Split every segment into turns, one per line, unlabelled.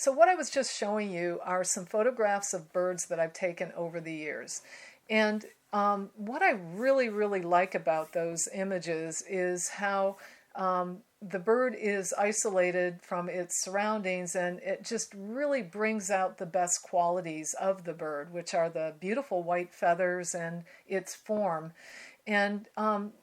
So what I was just showing you are some photographs of birds that I've taken over the years. And what I really like about those images is how the bird is isolated from its surroundings, and it just really brings out the best qualities of the bird, which are the beautiful white feathers and its form. And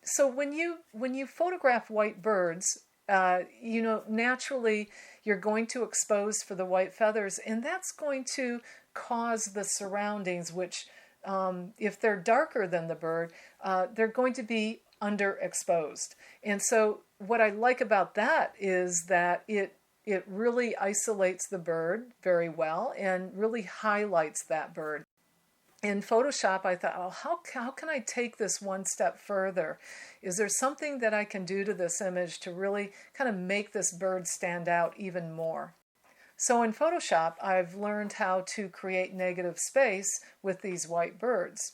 so when you photograph white birds, naturally you're going to expose for the white feathers, and that's going to cause the surroundings, which if they're darker than the bird, they're going to be underexposed. And so what I like about that is that it really isolates the bird very well and really highlights that bird. In Photoshop, I thought, oh, how can I take this one step further? Is there something that I can do to this image to really kind of make this bird stand out even more? So in Photoshop, I've learned how to create negative space with these white birds.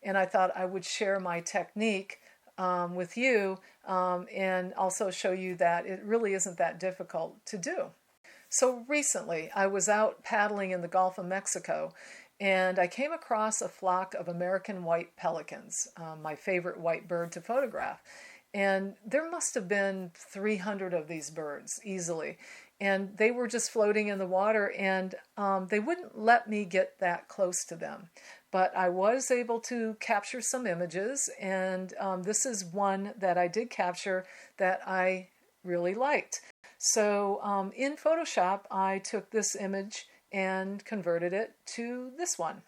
And I thought I would share my technique with you and also show you that it really isn't that difficult to do. So recently, I was out paddling in the Gulf of Mexico, and I came across a flock of American white pelicans, my favorite white bird to photograph. And there must have been 300 of these birds easily. And they were just floating in the water, and they wouldn't let me get that close to them. But I was able to capture some images, and this is one that I did capture that I really liked. So in Photoshop, I took this image and converted it to this one.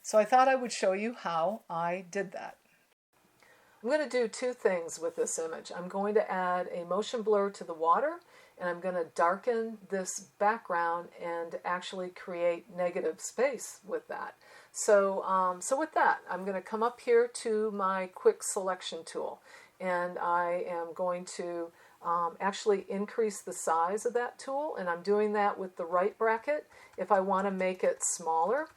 So I thought I would show you how I did that. I'm going to do two things with this image. I'm going to add a motion blur to the water, and I'm going to darken this background and actually create negative space with that. So with that, I'm going to come up here to my quick selection tool, and I am going to actually increase the size of that tool, and I'm doing that with the right bracket. If I want to make it smaller,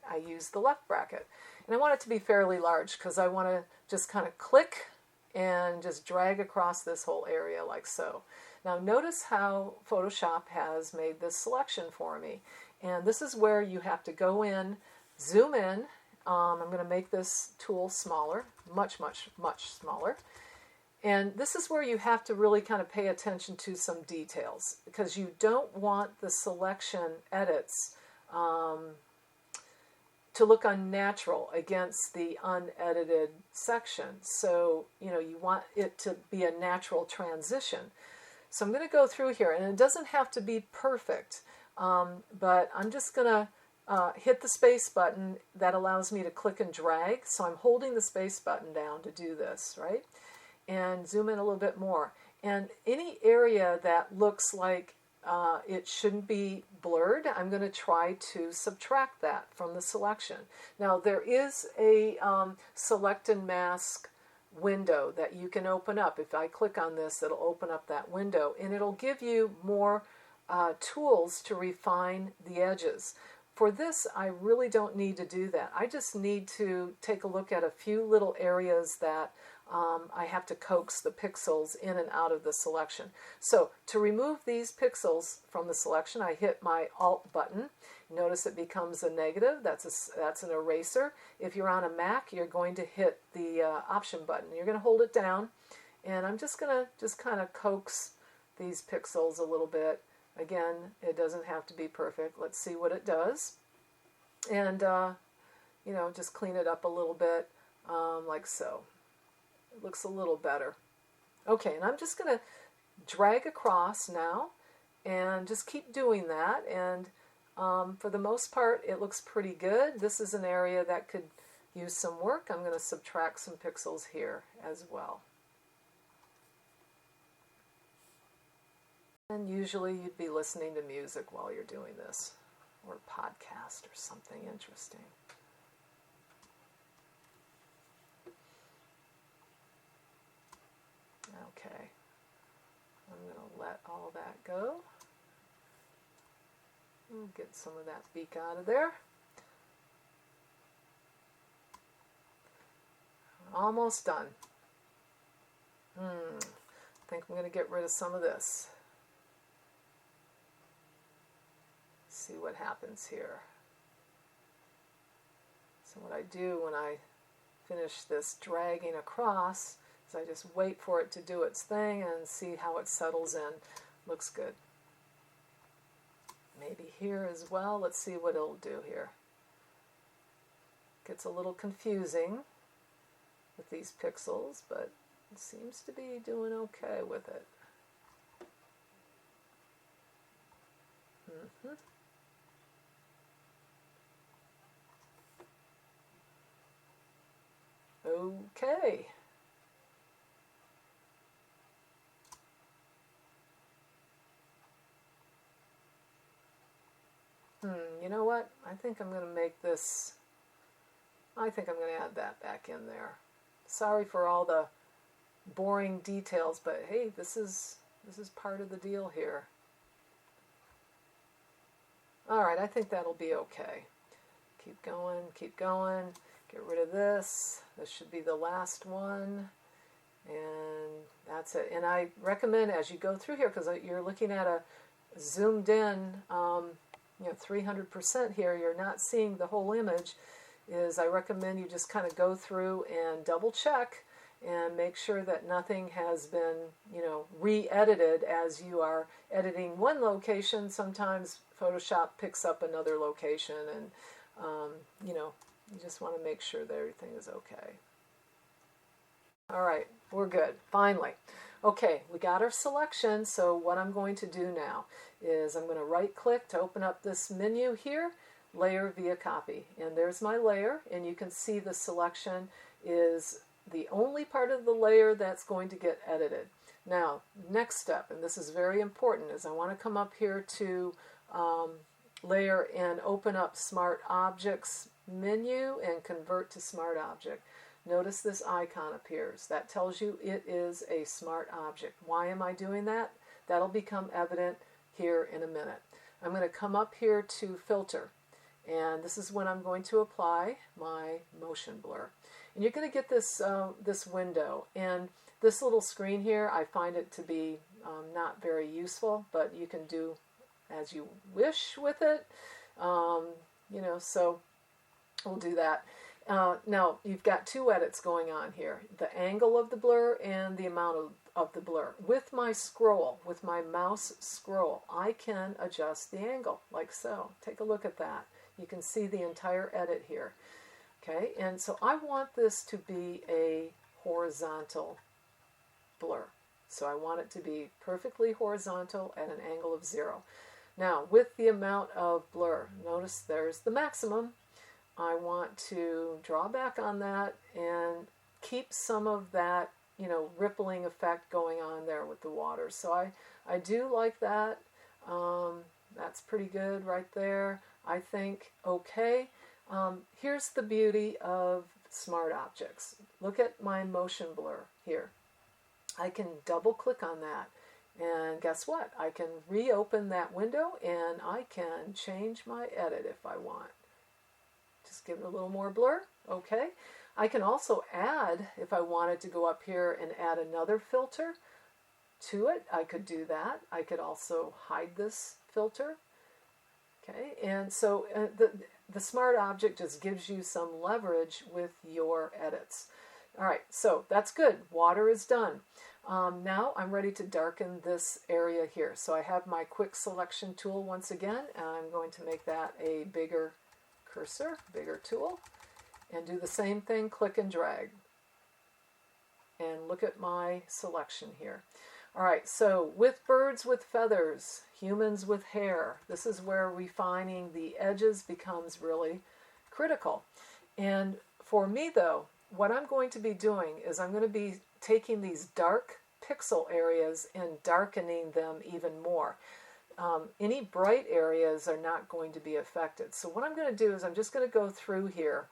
I use the left bracket. And I want it to be fairly large because I want to just kind of click and just drag across this whole area like so. Now notice how Photoshop has made this selection for me. And this is where you have to go in, zoom in. I'm going to make this tool smaller, much smaller. And this is where you have to really kind of pay attention to some details, because you don't want the selection edits to look unnatural against the unedited section. So, you want it to be a natural transition. So I'm going to go through here, and it doesn't have to be perfect, but I'm just going to hit the space button. That allows me to click and drag. So I'm holding the space button down to do this, right? And zoom in a little bit more. And any area that looks like it shouldn't be blurred, I'm going to try to subtract that from the selection. Now there is a select and mask window that you can open up. If I click on this, it'll open up that window, and it'll give you more tools to refine the edges. For this, I really don't need to do that. I just need to take a look at a few little areas that I have to coax the pixels in and out of the selection. So to remove these pixels from the selection, I hit my Alt button. Notice it becomes a negative. That's an eraser. If you're on a Mac, you're going to hit the Option button. You're going to hold it down, and I'm just going to kind of coax these pixels a little bit. Again, it doesn't have to be perfect. Let's see what it does. And, just clean it up a little bit, like so. It looks a little better. Okay, and I'm just going to drag across now and just keep doing that. And for the most part, it looks pretty good. This is an area that could use some work. I'm going to subtract some pixels here as well. And usually you'd be listening to music while you're doing this, or a podcast or something interesting. Okay, I'm going to let all that go. We'll get some of that beak out of there. Almost done. I think I'm going to get rid of some of this. Okay, I'm just going to kind of see what happens here. So what I do when I finish this dragging across is I just wait for it to do its thing and see how it settles in. Looks good. Maybe here as well. Let's see what it'll do here. Gets a little confusing with these pixels, but it seems to be doing okay with it. Okay. You know what? I think I'm going to make this, I think I'm going to add that back in there. Sorry for all the boring details, but hey, this is part of the deal here. All right, I think that'll be okay. Keep going, keep going. Get rid of this. This should be the last one. And that's it. And I recommend as you go through here, because you're looking at a zoomed in, 300% here, you're not seeing the whole image, is I recommend you just kind of go through and double check and make sure that nothing has been, re-edited as you are editing one location. Sometimes Photoshop picks up another location, and, you just want to make sure that everything is okay. All right, we're good, finally. Okay, we got our selection, so what I'm going to do now is I'm going to right-click to open up this menu here, Layer via Copy. And there's my layer, and you can see the selection is the only part of the layer that's going to get edited. Now, next step, and this is very important, is I want to come up here to Layer and open up Smart Objects menu and convert to Smart Object. Notice this icon appears. That tells you it is a smart object. Why am I doing that? That'll become evident here in a minute. I'm going to come up here to Filter, and this is when I'm going to apply my motion blur. And you're going to get this, this window, and this little screen here, I find it to be not very useful, but you can do as you wish with it, so we'll do that. Now, you've got two edits going on here, the angle of the blur and the amount of the blur. With my scroll, with my mouse scroll, I can adjust the angle, like so. Take a look at that. You can see the entire edit here. Okay, and so I want this to be a horizontal blur. So I want it to be perfectly horizontal at an angle of 0. Now, with the amount of blur, notice there's the maximum. I want to draw back on that and keep some of that, rippling effect going on there with the water. So I do like that. That's pretty good right there. I think, okay. Here's the beauty of smart objects. Look at my motion blur here. I can double click on that. And guess what? I can reopen that window and I can change my edit if I want. Just give it a little more blur. Okay. I can also add, if I wanted to go up here and add another filter to it, I could do that. I could also hide this filter. Okay. And so the smart object just gives you some leverage with your edits. All right. So that's good. Water is done. Now I'm ready to darken this area here. So I have my quick selection tool once again, and I'm going to make that a bigger cursor, bigger tool, and do the same thing, click and drag. And look at my selection here. All right, so with birds with feathers, humans with hair, this is where refining the edges becomes really critical. And for me though, what I'm going to be doing is I'm going to be taking these dark pixel areas and darkening them even more. Any bright areas are not going to be affected. So what I'm going to do is I'm just going to go through here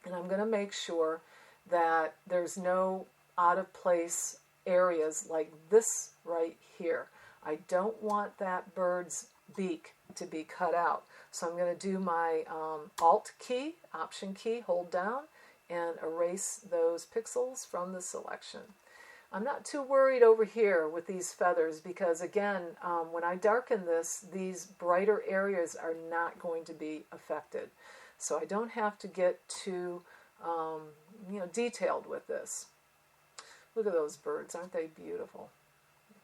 and I'm going to make sure that there's no out of place areas like this right here. I don't want that bird's beak to be cut out. So I'm going to do my Alt key, Option key, hold down, and erase those pixels from the selection. I'm not too worried over here with these feathers because, again, when I darken this, these brighter areas are not going to be affected. So I don't have to get too detailed with this. Look at those birds. Aren't they beautiful?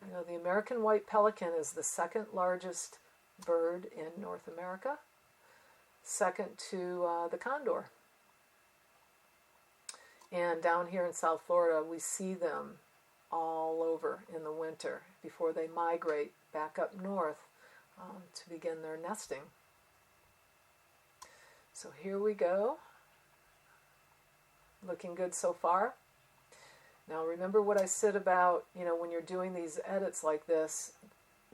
You know, the American white pelican is the second largest bird in North America, second to the condor. And down here in South Florida, we see them all over in the winter before they migrate back up north to begin their nesting. So here we go. Looking good so far. Now remember what I said about, when you're doing these edits like this,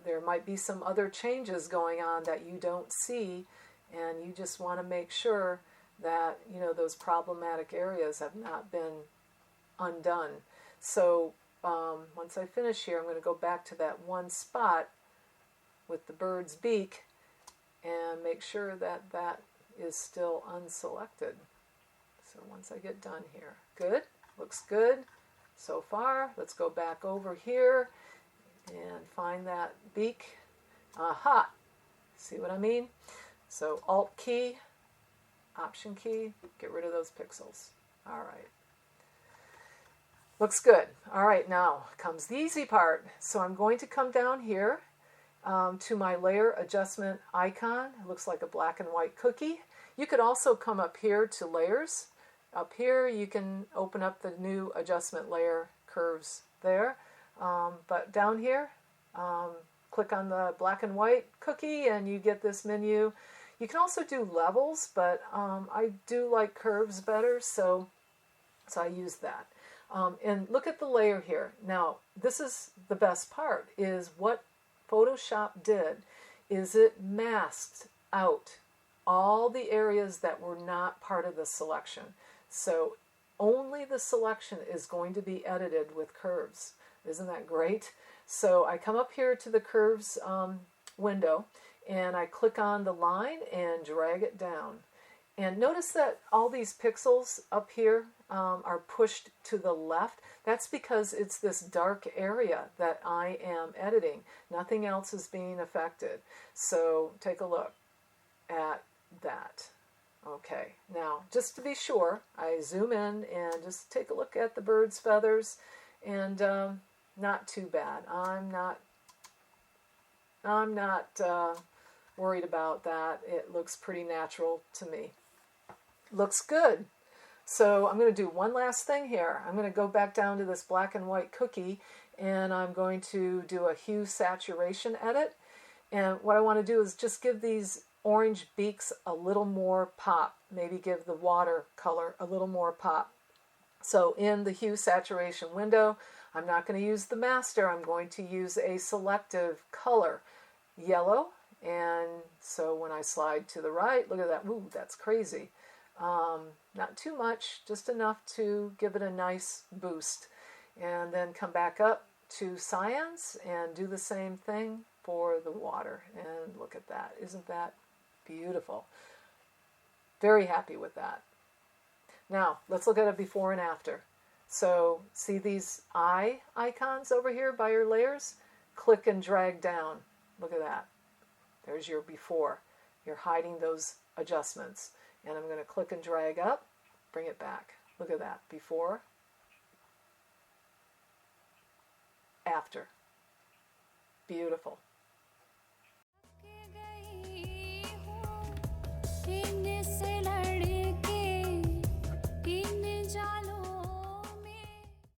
there might be some other changes going on that you don't see, and you just want to make sure that, those problematic areas have not been undone. So once I finish here, I'm going to go back to that one spot with the bird's beak and make sure that that is still unselected. So once I get done here, good, looks good so far. Let's go back over here and find that beak. Aha! See what I mean? So Alt key, Option key, get rid of those pixels. All right. Looks good. All right, now comes the easy part. So I'm going to come down here to my layer adjustment icon. It looks like a black and white cookie. You could also come up here to layers. Up here you can open up the new adjustment layer curves there. But down here, click on the black and white cookie and you get this menu. You can also do levels, but I do like curves better, so I use that. And look at the layer here. Now, this is the best part, is what Photoshop did is it masked out all the areas that were not part of the selection. So only the selection is going to be edited with curves. Isn't that great? So I come up here to the curves window and I click on the line and drag it down. And notice that all these pixels up here are pushed to the left. That's because it's this dark area that I am editing. Nothing else is being affected. So take a look at that. Okay, now just to be sure, I zoom in and just take a look at the bird's feathers, and not too bad. I'm not worried about that. It looks pretty natural to me. Looks good. So I'm going to do one last thing here. I'm going to go back down to this black and white cookie, and I'm going to do a hue saturation edit. And what I want to do is just give these orange beaks a little more pop. Maybe give the water color a little more pop. So in the hue saturation window, I'm not going to use the master. I'm going to use a selective color, yellow. And so when I slide to the right, look at that. Ooh, that's crazy. Not too much, just enough to give it a nice boost. And then come back up to cyans and do the same thing for the water. And look at that. Isn't that beautiful? Very happy with that. Now, let's look at a before and after. So, see these eye icons over here by your layers? Click and drag down. Look at that. There's your before. You're hiding those adjustments. And I'm going to click and drag up, bring it back. Look at that. Before, after. Beautiful.